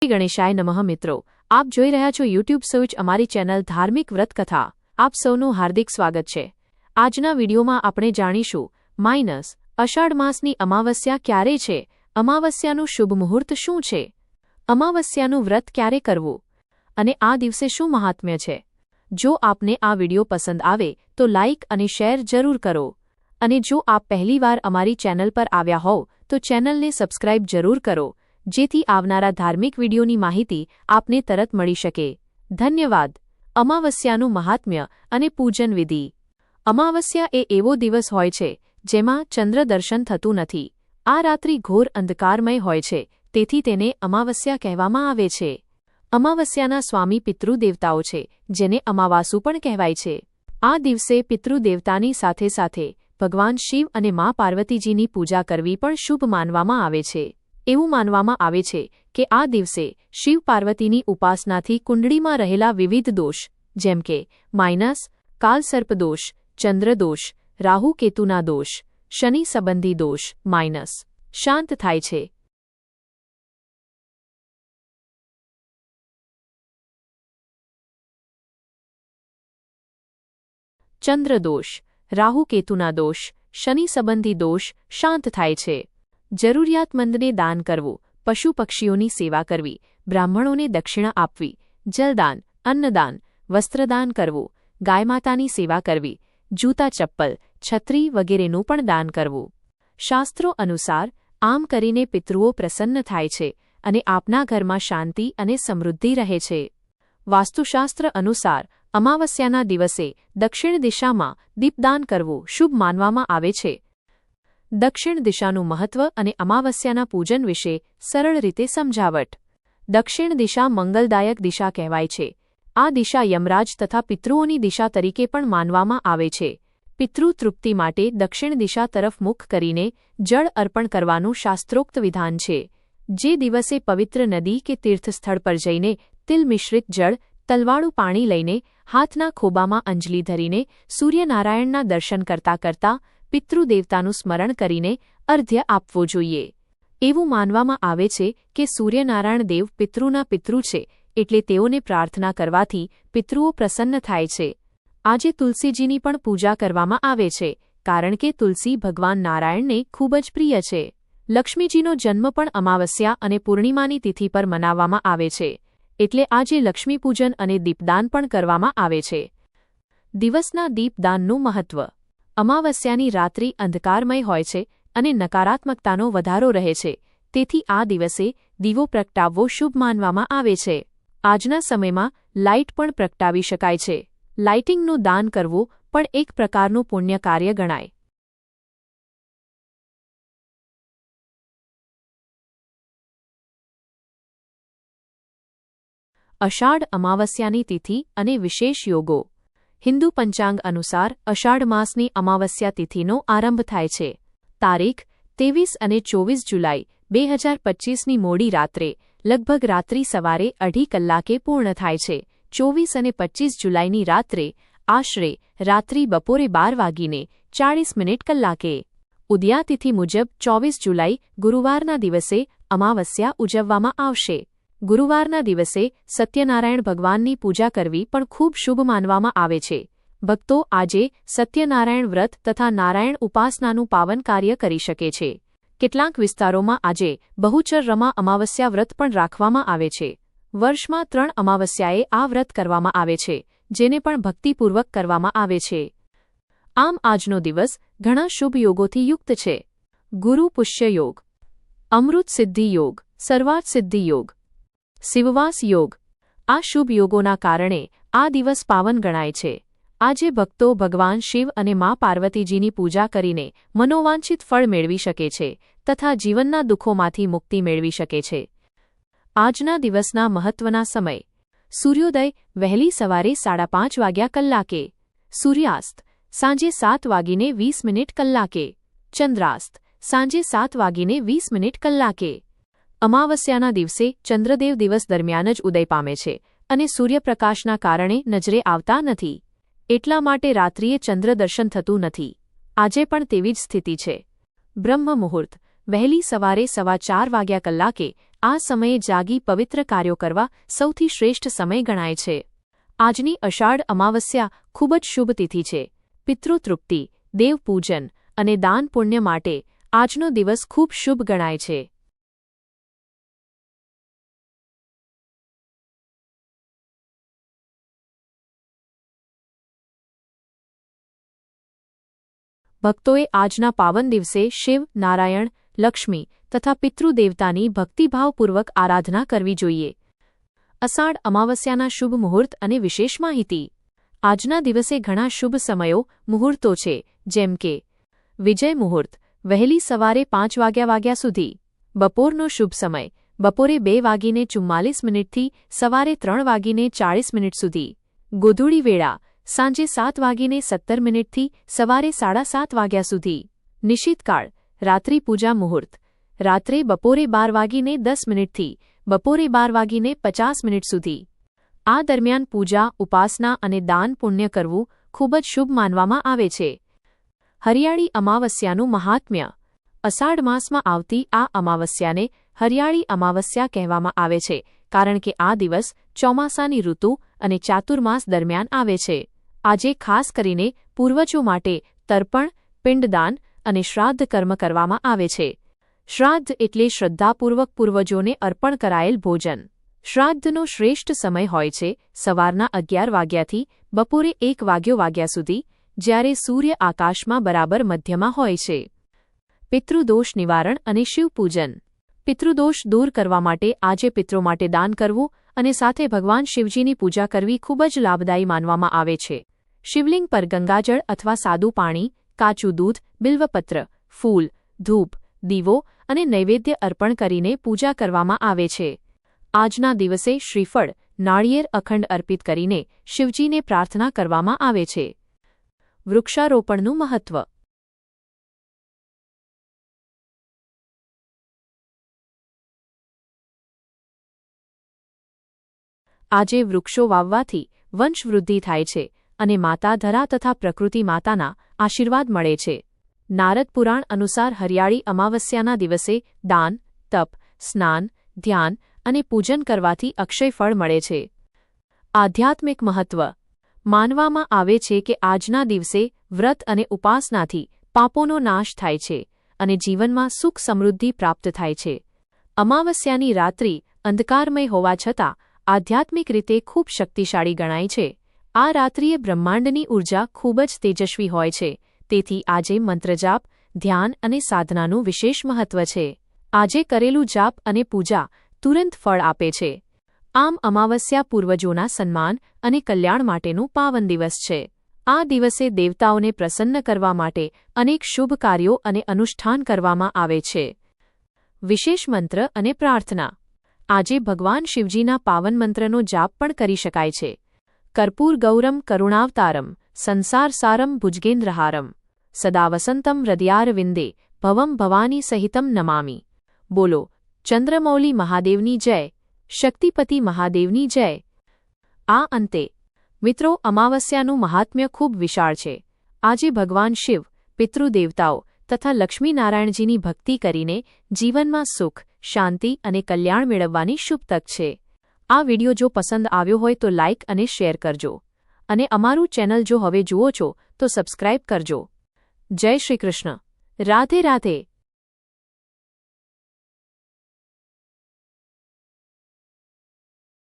ગણેશાય નમઃ મિત્રો, આપ જોઈ રહ્યા છો યુટ્યુબ સર્ચ અમારી ચેનલ ધાર્મિક વ્રત કથા. આપ સૌનું હાર્દિક સ્વાગત છે. આજના વિડીયોમાં આપણે જાણીશું અષાઢ માસની અમાવસ્યા ક્યારે છે, અમાવસ્યાનું શુભ મુહૂર્ત શું છે, અમાવસ્યાનું વ્રત ક્યારે કરવું અને આ દિવસે શું મહાત્મ્ય છે. જો આપને આ વિડીયો પસંદ આવે તો લાઇક અને શેર જરૂર કરો અને જો આપ પહેલીવાર અમારી ચેનલ પર આવ્યા હોવ તો ચેનલને સબસ્ક્રાઇબ જરૂર કરો, જેથી આવનારા ધાર્મિક વિડીયોની માહિતી આપને તરત મળી શકે. ધન્યવાદ. અમાવસ્યાનું મહાત્મ્ય અને પૂજન વિધિ. અમાવસ્યા એ એવો દિવસ હોય છે જેમાં ચંદ્ર દર્શન થતું નથી. આ રાત્રિ ઘોર અંધકારમય હોય છે, તેથી તેને અમાવસ્યા કહેવામાં આવે છે. અમાવસ્યાના સ્વામી પિતૃદેવતાઓ છે, જેને અમાવાસુ પણ કહેવાય છે. આ દિવસે પિતૃદેવતાની સાથે સાથે ભગવાન શિવ અને મા પાર્વતીજીની પૂજા કરવી પણ શુભ માનવામાં આવે છે. એવું માનવામાં આવે છે કે આ દિવસે શિવ પાર્વતીની ઉપાસનાથી કુંડળીમાં રહેલા વિવિધ દોષ જેમ કે માઇનસ, કાલસર્પદોષ, ચંદ્રદોષ, રાહુ કેતુના દોષ, શનિ સંબંધી દોષ માઇનસ શાંત થાય છે. ચંદ્રદોષ, રાહુ કેતુના દોષ, શનિ સંબંધી દોષ શાંત થાય છે. જરૂરિયાતમંદને દાન કરવું, પશુ પક્ષીઓની સેવા કરવી, બ્રાહ્મણોને દક્ષિણા આપવી, જલદાન, અન્નદાન, વસ્ત્રદાન કરવું, ગાયમાતાની સેવા કરવી, જૂતા ચપ્પલ, છત્રી વગેરેનું પણ દાન કરવું. શાસ્ત્રો અનુસાર આમ કરીને પિતૃઓ પ્રસન્ન થાય છે અને આપના ઘરમાં શાંતિ અને સમૃદ્ધિ રહે છે. વાસ્તુશાસ્ત્ર અનુસાર અમાવસ્યાના દિવસે દક્ષિણ દિશામાં દીપદાન કરવું શુભ માનવામાં આવે છે. દક્ષિણ દિશાનું મહત્વ અને અમાવસ્યાના પૂજન વિશે સરળ રીતે સમજાવટ. દક્ષિણ દિશા મંગલદાયક દિશા કહેવાય છે. આ દિશા યમરાજ તથા પિતૃઓની દિશા તરીકે પણ માનવામાં આવે છે. પિતૃ તૃપ્તિ માટે દક્ષિણ દિશા તરફ મુખ કરીને જળ અર્પણ કરવાનું શાસ્ત્રોક્ત વિધાન છે. જે દિવસે પવિત્ર નદી કે તીર્થસ્થળ પર જઈને તિલ મિશ્રિત જળ, તલવાળું પાણી લઈને હાથના ખોબામાં અંજલિ ધરીને સૂર્યનારાયણના દર્શન કરતા પિતૃદેવતાનું સ્મરણ કરીને અર્ધ્ય આપવો જોઈએ. એવું માનવામાં આવે છે કે સૂર્યનારાયણ દેવ પિતૃના પિતૃ છે, એટલે તેઓને પ્રાર્થના કરવાથી પિતૃઓ પ્રસન્ન થાય છે. આજે તુલસીજીની પણ પૂજા કરવામાં આવે છે, કારણ કે તુલસી ભગવાન નારાયણને ખૂબ જ પ્રિય છે. લક્ષ્મીજીનો જન્મ પણ અમાવસ્યા અને પૂર્ણિમાની તિથિ પર મનાવવામાં આવે છે, એટલે આજે લક્ષ્મીપૂજન અને દીપદાન પણ કરવામાં આવે છે. દિવસના દીપદાનનું મહત્વ. અમાવસ્યાની રાત્રિ અંધકારમય હોય છે અને નકારાત્મકતાનો વધારો રહે છે, તેથી આ દિવસે દીવો પ્રગટાવવો શુભ માનવામાં આવે છે. આજના સમયમાં લાઇટ પણ પ્રગટાવી શકાય છે. લાઇટિંગનું દાન કરવું પણ એક પ્રકારનું પુણ્ય કાર્ય ગણાય. અષાઢ અમાવસ્યાની તિથિ અને વિશેષ યોગો. હિન્દુ પંચાંગ અનુસાર અષાઢ માસની અમાવસ્યા તિથિનો આરંભ થાય છે. તારીખ 23 અને 24 જુલાઈ 2025ની મોડી રાત્રે લગભગ રાત્રિ સવારે 2:30 કલાકે પૂર્ણ થાય છે. 24 અને 25 જુલાઈની રાત્રે આશરે રાત્રિ બપોરે 12:40 કલાકે. ઉદયાતિથિ મુજબ 24 જુલાઈ ગુરુવારના દિવસે અમાવસ્યા ઉજવવામાં આવશે. ગુરુવારના દિવસે સત્યનારાયણ ભગવાનની પૂજા કરવી પણ ખૂબ શુભ માનવામાં આવે છે. ભક્તો આજે સત્યનારાયણ વ્રત તથા નારાયણ ઉપાસનાનું પાવન કાર્ય કરી શકે છે. કેટલાક વિસ્તારોમાં આજે બહુચર રમા અમાવસ્યા વ્રત પણ રાખવામાં આવે છે. વર્ષમાં 3 અમાવસ્યાએ આ વ્રત કરવામાં આવે છે, જેને પણ ભક્તિપૂર્વક કરવામાં આવે છે. આમ આજનો દિવસ ઘણા શુભ યોગોથી યુક્ત છે. ગુરુ પુષ્ય યોગ, અમૃત સિદ્ધિ યોગ, સર્વાર્થ સિદ્ધિ યોગ, શિવવાસ યોગ. આ શુભ યોગોના કારણે આ દિવસ પાવન ગણાય છે. આજે ભક્તો ભગવાન શિવ અને મા પાર્વતીજીની પૂજા કરીને મનોવાંછિત ફળ મેળવી શકે છે તથા જીવનના દુઃખોમાંથી મુક્તિ મેળવી શકે છે. આજના દિવસના મહત્વના સમય. સૂર્યોદય વહેલી સવારે 5:30 કલાકે. સૂર્યાસ્ત સાંજે 7:20 કલાકે. ચંદ્રાસ્ત સાંજે 7:20 કલાકે. અમાવસ્યાના દિવસે ચંદ્રદેવ દિવસ દરમિયાન જ ઉદય પામે છે અને સૂર્યપ્રકાશના કારણે નજરે આવતા નથી. એટલા માટે રાત્રિએ ચંદ્ર દર્શન થતું નથી. આજે પણ તેવી જ સ્થિતિ છે. બ્રહ્મ મુહૂર્ત વહેલી સવારે 4:15 વાગ્યા કલાકે આ સમયે જાગી પવિત્ર કાર્યો કરવા સૌથી શ્રેષ્ઠ સમય ગણાય છે. આજની અષાઢ અમાવસ્યા ખૂબ જ શુભ તિથિ છે. પિતૃતૃપ્તિ, દેવપૂજન અને દાન પુણ્ય માટે આજનો દિવસ ખૂબ શુભ ગણાય છે. ભક્તોએ આજના પાવન દિવસે શિવ, નારાયણ, લક્ષ્મી તથા પિતૃદેવતાની ભક્તિભાવપૂર્વક આરાધના કરવી જોઈએ. અષાઢ અમાવસ્યાના શુભ મુહૂર્ત અને વિશેષ માહિતી. આજના દિવસે ઘણા શુભ સમયો, મુહૂર્તો છે, જેમ કે વિજય મુહૂર્ત વહેલી સવારે 5 વાગ્યા સુધી. બપોરનો શુભ સમય બપોરે 2:44 થી સવારે 3:40 સુધી. ગોધૂળી વેળા સાંજે 7:17 થી સવારે 7:30 વાગ્યા સુધી. નિશિતકાળ રાત્રિ પૂજા મુહૂર્ત રાત્રે બપોરે 12:10 થી બપોરે 12:50 સુધી. આ દરમિયાન પૂજા, ઉપાસના અને દાન પુણ્ય કરવું ખૂબ જ શુભ માનવામાં આવે છે. હરિયાળી અમાવસ્યાનું મહાત્મ્ય. અષાઢ માસમાં આવતી આ અમાવસ્યાને હરિયાળી અમાવસ્યા કહેવામાં આવે છે, કારણ કે આ દિવસ ચોમાસાની ઋતુ અને ચાતુર્માસ દરમિયાન આવે છે. આજે ખાસ કરીને પૂર્વજો માટે તર્પણ, પિંડદાન અને શ્રાદ્ધ કર્મ કરવામાં આવે છે. શ્રાદ્ધ એટલે શ્રદ્ધાપૂર્વક પૂર્વજોને અર્પણ કરાયેલ ભોજન. શ્રાદ્ધનો શ્રેષ્ઠ સમય હોય છે સવારના 11 વાગ્યાથી બપોરે 1 વાગ્યા સુધી, જ્યારે સૂર્ય આકાશમાં બરાબર મધ્યમાં હોય છે. પિતૃદોષ નિવારણ અને શિવપૂજન. પિતૃદોષ દૂર કરવા માટે આજે પિતરો માટે દાન કરવું અને સાથે ભગવાન શિવજીની પૂજા કરવી ખૂબ જ લાભદાયી માનવામાં આવે છે. શિવલિંગ પર ગંગાજળ અથવા સાદું પાણી, કાચું દૂધ, બિલ્વપત્ર, ફૂલ, ધૂપ, દીવો અને નૈવેદ્ય અર્પણ કરીને પૂજા કરવામાં આવે છે. આજના દિવસે શ્રીફળ, નાળિયેર અખંડ અર્પિત કરીને શિવજીને પ્રાર્થના કરવામાં આવે છે. વૃક્ષારોપણનું મહત્વ. આજે વૃક્ષો વાવવાથી વંશવૃદ્ધિ થાય છે અને માતા ધરા તથા પ્રકૃતિ માતાના આશીર્વાદ મળે છે. નારદ પુરાણ અનુસાર હરિયાળી અમાવસ્યાના દિવસે દાન, તપ, સ્નાન, ધ્યાન અને પૂજન કરવાથી અક્ષય ફળ મળે છે. આધ્યાત્મિક મહત્વ. માનવામાં આવે છે કે આજના દિવસે વ્રત અને ઉપાસનાથી પાપોનો નાશ થાય છે અને જીવનમાં સુખ સમૃદ્ધિ પ્રાપ્ત થાય છે. અમાવસ્યાની રાત્રિ અંધકારમય હોવા છતાં આધ્યાત્મિક રીતે ખૂબ શક્તિશાળી ગણાય છે. આ રાત્રિએ બ્રહ્માંડની ઊર્જા ખૂબ જ તેજસ્વી હોય છે, તેથી આજે મંત્રજાપ, ધ્યાન અને સાધનાનું વિશેષ મહત્વ છે. આજે કરેલું જાપ અને પૂજા તુરંત ફળ આપે છે. આમ અમાવસ્યા પૂર્વજોના સન્માન અને કલ્યાણ માટેનું પાવન દિવસ છે. આ દિવસે દેવતાઓને પ્રસન્ન કરવા માટે અનેક શુભ કાર્યો અને અનુષ્ઠાન કરવામાં આવે છે. વિશેષ મંત્ર અને પ્રાર્થના. આજે ભગવાન શિવજીના પાવન મંત્રનો જાપ પણ કરી શકાય છે. કર્પૂર ગૌરમ કરુણાવતારમ સંસાર સારમ ભુજગેન્દ્રહારમ સદા વસંતમ હૃદયારવિંદે ભવમ ભવાની સહિતમ નમામી. બોલો ચંદ્રમૌલી મહાદેવની જય, શક્તિપતિ મહાદેવની જય. આ અંતે મિત્રો, અમાવસ્યાનું મહાત્મ્ય ખૂબ વિશાળ છે. આજે ભગવાન શિવ, પિતૃદેવતાઓ તથા લક્ષ્મીનારાયણજીની ભક્તિ કરીને જીવનમાં સુખ, શાંતિ અને કલ્યાણ મેળવવાની શુભ તક છે. આ વિડિયો જો પસંદ આવ્યો હોય તો લાઇક અને શેર કરજો અને અમારું ચેનલ જો હવે જુઓ છો તો સબસ્ક્રાઇબ કરજો. જય શ્રી કૃષ્ણ. રાધે રાધે.